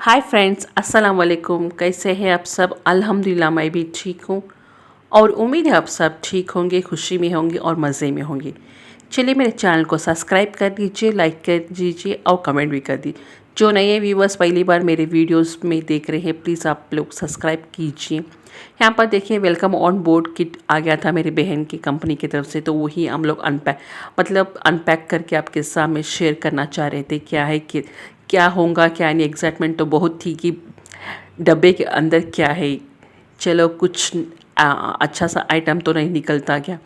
Hi friends, अस्सलाम वालेकुम। कैसे हैं आप सब? अल्हम्दुलिल्लाह मैं भी ठीक हूँ और उम्मीद है आप सब ठीक होंगे, खुशी में होंगे और मज़े में होंगे। चलिए मेरे चैनल को सब्सक्राइब कर दीजिए, लाइक कर दीजिए और कमेंट भी कर दीजिए। जो नए व्यूवर्स पहली बार मेरे वीडियोस में देख रहे हैं, प्लीज़ आप लोग सब्सक्राइब कीजिए। यहाँ पर देखिए वेलकम ऑन बोर्ड किट आ गया था मेरी बहन की कंपनी की तरफ से, तो वही हम लोग अनपैक करके आपके सामने शेयर करना चाह रहे थे। क्या है कि क्या होगा क्या नहीं, एक्साइटमेंट तो बहुत थी कि डब्बे के अंदर क्या है। चलो कुछ अच्छा सा आइटम तो नहीं निकलता क्या।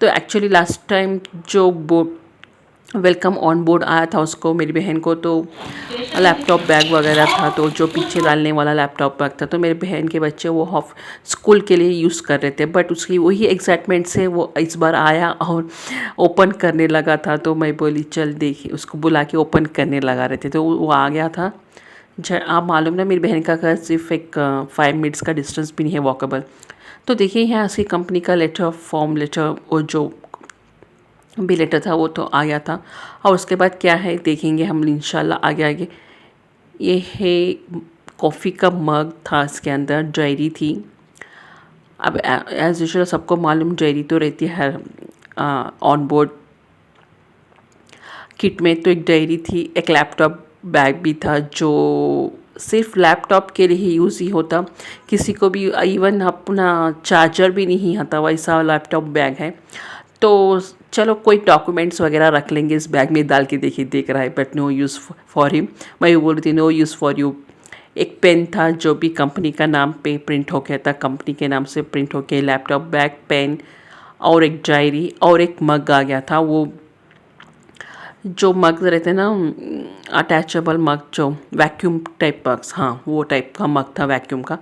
तो एक्चुअली लास्ट टाइम जो वेलकम ऑन बोर्ड आया था उसको मेरी बहन को तो लैपटॉप बैग वगैरह था, तो जो पीछे डालने वाला लैपटॉप बैग था, तो मेरे बहन के बच्चे वो ऑफ स्कूल के लिए यूज़ कर रहे थे। बट उसकी वही एक्साइटमेंट से वो इस बार आया और ओपन करने लगा था। तो मैं बोली चल देखिए, उसको बुला के ओपन करने लगा रहे थे, तो वो आ गया था। आप मालूम ना मेरी बहन का घर सिर्फ एक 5 मिनट्स का डिस्टेंस भी नहीं है वॉकेबल। तो देखिए यहाँ उसकी कंपनी का लेटर, फॉर्म लेटर और जो भी लेटर था वो तो आ गया था। और उसके बाद क्या है देखेंगे हम इंशाल्लाह आगे आगे। ये है कॉफ़ी का मग था, इसके अंदर डायरी थी। अब एज यूजुअल सबको मालूम डायरी तो रहती है हर ऑन बोर्ड किट में। तो एक डायरी थी, एक लैपटॉप बैग भी था जो सिर्फ लैपटॉप के लिए ही यूज़ ही होता, किसी को भी इवन अपना चार्जर भी नहीं आता, वैसा लैपटॉप बैग है। तो चलो कोई डॉक्यूमेंट्स वगैरह रख लेंगे इस बैग में डाल के। देखिए देख रहा है but no use for him. मैं भी बोल रही थी नो यूज़ फॉर यू। एक पेन था जो भी कंपनी का नाम पे प्रिंट हो गया था, कंपनी के नाम से प्रिंट हो गया। लैपटॉप बैग, पेन और एक डायरी और एक मग आ गया था। वो जो मग रहते हैं ना अटैचेबल मग, जो वैक्यूम टाइप मग्स, हाँ वो टाइप का मग था वैक्यूम का।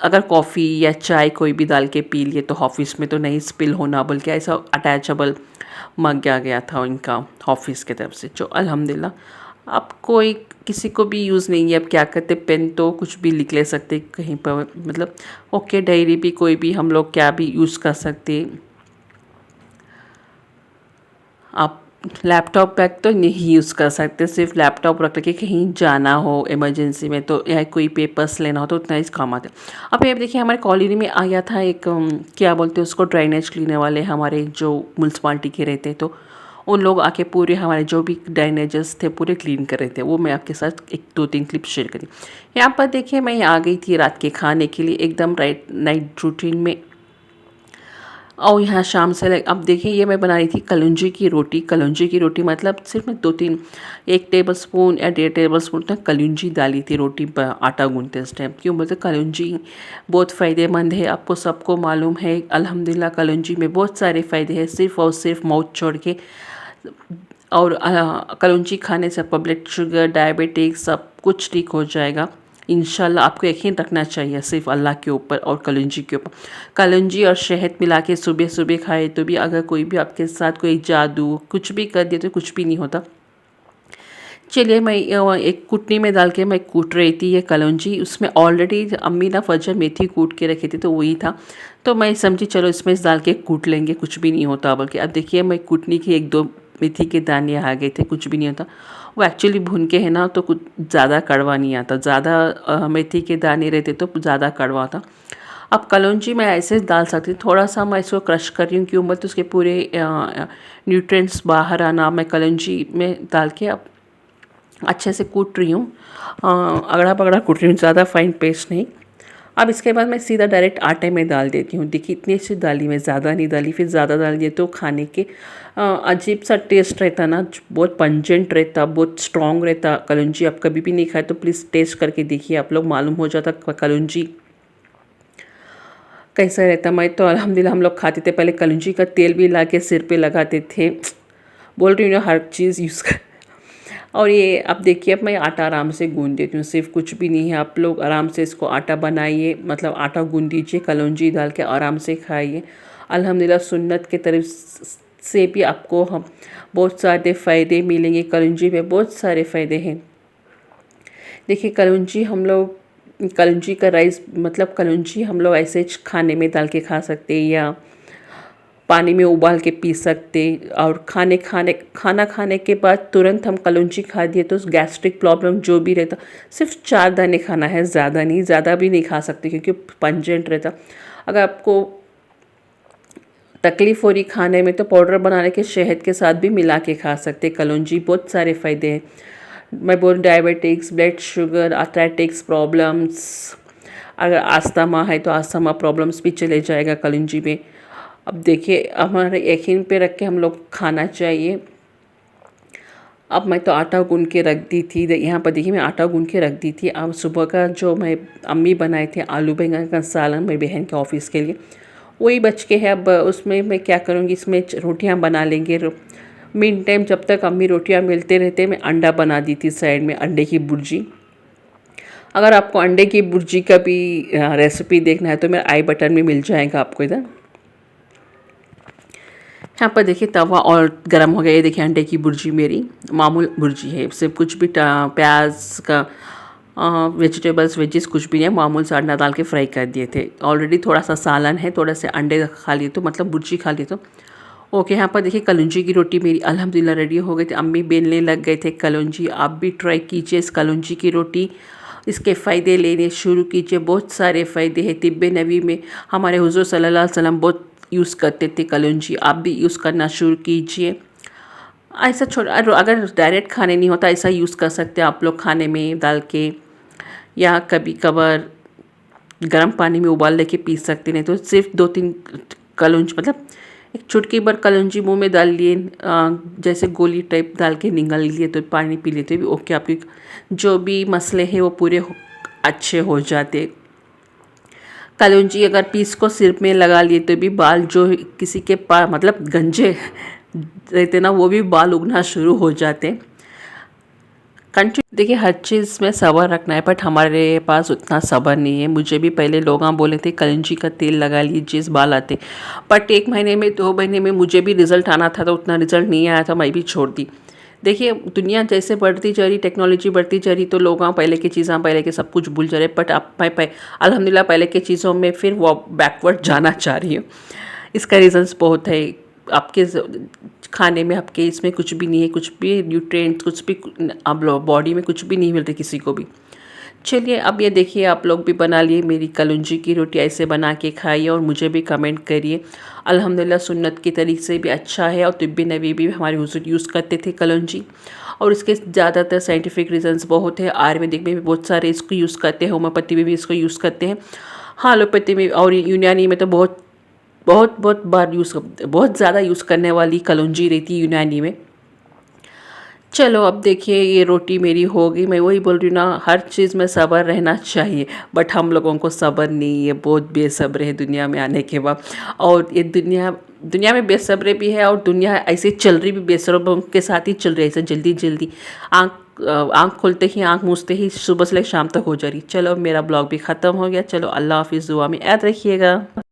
अगर कॉफ़ी या चाय कोई भी डाल के पी लिए तो ऑफिस में तो नहीं स्पिल होना, बल्कि ऐसा अटैचेबल मग आ गया था इनका ऑफिस की तरफ से, जो अल्हम्दुलिल्लाह अब कोई किसी को भी यूज़ नहीं है। अब क्या करते, पेन तो कुछ भी लिख ले सकते कहीं पर, मतलब ओके डायरी भी कोई भी हम लोग क्या भी यूज़ कर सकते। आप लैपटॉप बैग तो नहीं यूज़ कर सकते, सिर्फ लैपटॉप रख के कहीं जाना हो इमरजेंसी में तो, या कोई पेपर्स लेना हो तो उतना ही काम आते। अब ये देखिए हमारे कॉलोनी में आ गया था एक क्या बोलते हैं उसको, ड्रेनेज क्लीनर वाले हमारे जो म्यूनसिपाल्टी के रहते हैं, तो उन लोग आके पूरे हमारे जो भी ड्रेनेजेस थे पूरे क्लीन कर रहे थे। वो मैं आपके साथ एक 2-3 क्लिप शेयर करी। यहाँ पर देखिए मैं आ गई थी रात के खाने के लिए एकदम नाइट रूटीन में। और यहाँ शाम से अब देखिए ये मैं बना रही थी कलौंजी की रोटी। कलौंजी की रोटी मतलब सिर्फ मैं 2-3 1 टेबल स्पून या 1.5 टेबल स्पून तक कलौंजी डाली थी रोटी पर आटा गूंथते इस टाइम। क्यों बोलते कलौंजी बहुत फ़ायदेमंद है, आपको सबको मालूम है। अल्हम्दुलिल्लाह कलौंजी में बहुत सारे फ़ायदे हैं, सिर्फ और सिर्फ माउथ छोड़ के। और कलौंजी खाने से आपका ब्लड शुगर, डायबिटीज़ सब कुछ ठीक हो जाएगा इंशाल्लाह। आपको यकीन रखना चाहिए सिर्फ अल्लाह के ऊपर और कलौंजी के ऊपर। कलौंजी और शहद मिला के सुबह सुबह खाए तो भी, अगर कोई भी आपके साथ कोई जादू कुछ भी कर दिया तो कुछ भी नहीं होता। चलिए मैं एक कुटनी में डाल के मैं कूट रही थी ये कलौंजी। उसमें ऑलरेडी अम्मी ना फजर मेथी कूट के रखी थी तो वही था, तो मैं समझी चलो इसमें डाल के कूट लेंगे, कुछ भी नहीं होता। बल्कि अब देखिए मैं कूटनी की 1-2 मेथी के दाने आ गए थे, कुछ भी नहीं होता। वो एक्चुअली भून के है ना तो कुछ ज़्यादा कड़वा नहीं आता, ज़्यादा मेथी के दाने रहते तो ज़्यादा कड़वा आता। अब कलौंजी मैं ऐसे डाल सकती हूँ, थोड़ा सा मैं इसको क्रश कर रही हूँ, क्यों बोलते उसके पूरे न्यूट्रिएंट्स बाहर आना। मैं कलौंजी में डाल के अब अच्छे से कूट रही हूँ, अगड़ा पगड़ा कूट रही हूँ, ज़्यादा फाइन पेस्ट नहीं। अब इसके बाद मैं सीधा डायरेक्ट आटे में डाल देती हूँ। देखिए इतनी अच्छी डाली, मैं ज़्यादा नहीं डाली, फिर ज़्यादा डाल दिए तो खाने के अजीब सा टेस्ट रहता ना, बहुत पंजेंट रहता, बहुत स्ट्रॉन्ग रहता। कलौंजी आप कभी भी नहीं खाए तो प्लीज़ टेस्ट करके देखिए, आप लोग मालूम हो जाता कलौंजी कैसा रहता। मैं तो अल्हम्दुलिल्लाह हम लोग खाते थे पहले, कलौंजी का तेल भी ला के सिर पे लगाते थे। बोल रही हूँ ना हर चीज़ यूज़ कर। और ये अब देखिए अब मैं आटा आराम से गूंद देती हूँ, सिर्फ कुछ भी नहीं है। आप लोग आराम से इसको आटा बनाइए, मतलब आटा गूंद दीजिए, कलौंजी डाल के आराम से खाइए। अल्हम्दुलिल्लाह सुन्नत के तरफ से भी आपको हम बहुत सारे फ़ायदे मिलेंगे। कलौंजी में बहुत सारे फ़ायदे हैं। देखिए कलौंजी हम लोग, कलौंजी का राइस मतलब कलौंजी हम लोग ऐसे खाने में डाल के खा सकते हैं, या पानी में उबाल के पी सकते। और खाना खाने के बाद तुरंत हम कलौंजी खा दिए तो गैस्ट्रिक प्रॉब्लम जो भी रहता, सिर्फ 4 दाने खाना है, ज़्यादा नहीं, ज़्यादा भी नहीं खा सकते क्योंकि पंजेंट रहता। अगर आपको तकलीफ़ हो रही खाने में तो पाउडर बना के शहद के साथ भी मिला के खा सकते। कलौंजी बहुत सारे फ़ायदे हैं। मैं बोल डायबिटिक्स, ब्लड शुगर, आर्थराइटिक्स प्रॉब्लम्स, अगर अस्थमा है तो अस्थमा प्रॉब्लम्स भी चले जाएगा कलौंजी में। अब देखिए हमारे यकीन पे रख के हम लोग खाना चाहिए। अब मैं तो आटा गूँध के रख दी थी, यहाँ पर देखिए मैं आटा गूँध के रख दी थी। अब सुबह का जो मैं अम्मी बनाए थे आलू बैंगन का सालन मेरी बहन के ऑफिस के लिए, वही बच के है। अब उसमें मैं क्या करूँगी, इसमें रोटियां बना लेंगे। मीन टाइम जब तक अम्मी रोटियां मिलते रहते मैं अंडा बना दी थी साइड में, अंडे की भुर्जी। अगर आपको अंडे की भुर्जी का भी रेसिपी देखना है तो मेरे आई बटन में मिल जाएगा आपको इधर। यहाँ पर देखिए तवा और गर्म हो गया। ये देखिए अंडे की भुर्जी मेरी मामूल भुर्जी है, सिर्फ कुछ भी प्याज का वेजिटेबल्स वेजिस कुछ भी नहीं, मामूल सा अंडा डाल के फ्राई कर दिए थे। ऑलरेडी थोड़ा सा सालन है, थोड़ा से अंडे खा लिए तो मतलब भुर्जी खा लिए तो ओके। यहाँ पर देखिए कलौंजी की रोटी मेरी अल्हम्दुलिल्लाह रेडी हो गई थी। अम्मी बेलने लग गए थे कलौंजी। आप भी ट्राई कीजिए इस कलौंजी की रोटी, इसके फ़ायदे लेने शुरू कीजिए। बहुत सारे फ़ायदे हैं। तिब्बे नबी में हमारे हुज़ूर सल्लल्लाहु अलैहि वसल्लम बहुत यूज़ करते थे कलौंजी, आप भी यूज़ करना शुरू कीजिए। ऐसा छोटा अगर डायरेक्ट खाने नहीं होता ऐसा यूज़ कर सकते हैं आप लोग, खाने में डाल के या कभी कभार गर्म पानी में उबाल लेके पी सकते। नहीं तो सिर्फ 2-3 कलौंजी मतलब एक चुटकी भर कलौंजी मुंह में डाल लिए, जैसे गोली टाइप डाल के निगल लिए तो पानी पी लेते भी ओके, आपके जो भी मसले हैं वो पूरे अच्छे हो जाते। कलौंजी अगर पीस को सिर में लगा लिए तो भी बाल जो किसी के पास मतलब गंजे रहते ना, वो भी बाल उगना शुरू हो जाते। कंटिन्यू देखिए हर चीज़ में सब्र रखना है, बट हमारे पास उतना सब्र नहीं है। मुझे भी पहले लोग बोले थे कलौंजी का तेल लगा लीजिए बाल आते, बट 1 महीने में 2 महीने में मुझे भी रिज़ल्ट आना था तो उतना रिज़ल्ट नहीं आया था, मैं भी छोड़ दी। देखिए दुनिया जैसे बढ़ती जा रही, टेक्नोलॉजी बढ़ती जा रही तो लोग पहले की चीज़ें पहले के सब कुछ भूल जा रहे, बट अब मैं अल्हम्दुलिल्लाह पहले की चीज़ों में फिर वो बैकवर्ड जाना चाह रही हूँ। इसका रीज़न्स बहुत है। आपके खाने में आपके इसमें कुछ भी नहीं है, कुछ भी न्यूट्रिएंट्स कुछ भी अब बॉडी में कुछ भी नहीं मिलते किसी को भी। चलिए अब ये देखिए आप लोग भी बना लिए मेरी कलौंजी की रोटी, ऐसे बना के खाइए और मुझे भी कमेंट करिए। अल्हम्दुलिल्लाह सुन्नत की तरीक़े से भी अच्छा है और तिब्बी नबी भी हमारे हुज़ूर यूज़ करते थे कलौंजी, और इसके ज़्यादातर साइंटिफिक रीजंस बहुत है। आयुर्वेदिक में भी बहुत सारे इसको यूज़ करते हैं, होम्योपैथी में भी इसको यूज़ करते हैं। हाँ एलोपैथी में और यूनानी में तो बहुत बहुत बहुत बार बहुत ज़्यादा यूज़ करने वाली कलौंजी रहती है यूनानी में। चलो अब देखिए ये रोटी मेरी हो गई। मैं वही बोल रही हूँ ना, हर चीज़ में सब्र रहना चाहिए, बट हम लोगों को सब्र नहीं है, बहुत बेसब्र है दुनिया में आने के बाद। और ये दुनिया में बेसब्री भी है और दुनिया ऐसे चल रही भी बेसब्रों के साथ ही चल रही है, ऐसे जल्दी जल्दी आँख खोलते ही आँख मूंझते ही सुबह से लेकर शाम तक हो जा रही। चलो मेरा ब्लॉग भी ख़त्म हो गया। चलो अल्लाह हाफिज़, दुआ में याद रखिएगा।